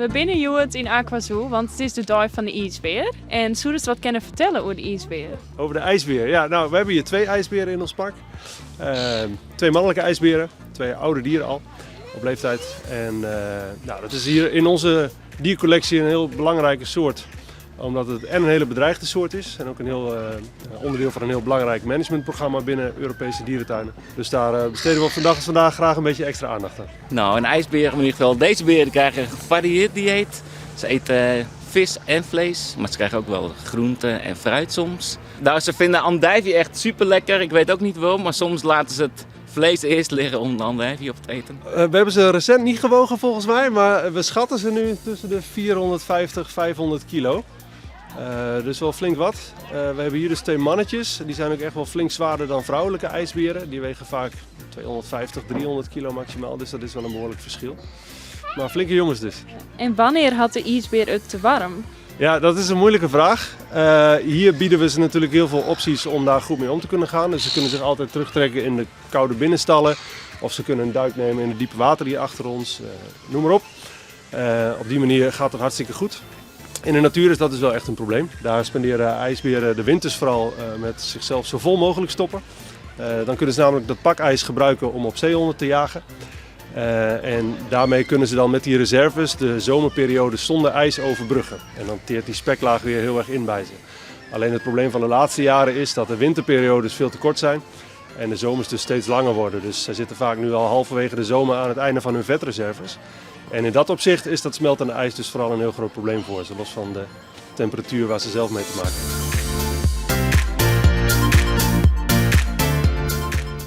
We binnen Joet in Aquazoo, want het is de dag van de ijsbeer. En zou je wat kunnen vertellen over de ijsbeer? Over de ijsbeer. Ja, nou, we hebben hier 2 ijsberen in ons park. 2 mannelijke ijsberen, 2 oude dieren al op leeftijd. En nou, dat is hier in onze diercollectie een heel belangrijke soort. Omdat het en een hele bedreigde soort is en ook een heel onderdeel van een heel belangrijk managementprogramma binnen Europese dierentuinen. Dus daar besteden we op vandaag graag een beetje extra aandacht aan. Nou, een ijsbeer, in ieder geval deze beren krijgen een gevarieerd dieet. Ze eten vis en vlees, maar ze krijgen ook wel groenten en fruit soms. Nou, ze vinden andijvie echt super lekker. Ik weet ook niet waarom, maar soms laten ze het vlees eerst liggen om de andijvie op te eten. We hebben ze recent niet gewogen volgens mij, maar we schatten ze nu tussen de 450 en 500 kilo. Dus wel flink wat. We hebben hier dus 2 mannetjes. Die zijn ook echt wel flink zwaarder dan vrouwelijke ijsberen. Die wegen vaak 250, 300 kilo maximaal. Dus dat is wel een behoorlijk verschil. Maar flinke jongens dus. En wanneer had de ijsbeer het te warm? Ja, dat is een moeilijke vraag. Hier bieden we ze natuurlijk heel veel opties om daar goed mee om te kunnen gaan. Dus ze kunnen zich altijd terugtrekken in de koude binnenstallen. Of ze kunnen een duik nemen in het diepe water hier achter ons. Noem maar op. Op die manier gaat het hartstikke goed. In de natuur is dat dus wel echt een probleem. Daar spenderen ijsberen de winters vooral met zichzelf zo vol mogelijk stoppen. Dan kunnen ze namelijk dat pakijs gebruiken om op zeehonden te jagen. En daarmee kunnen ze dan met die reserves de zomerperiode zonder ijs overbruggen. En dan teert die speklaag weer heel erg in bij ze. Alleen het probleem van de laatste jaren is dat de winterperiodes veel te kort zijn. En de zomers dus steeds langer worden. Dus zij zitten vaak nu al halverwege de zomer aan het einde van hun vetreserves. En in dat opzicht is dat smeltende ijs dus vooral een heel groot probleem voor ze, los van de temperatuur waar ze zelf mee te maken hebben.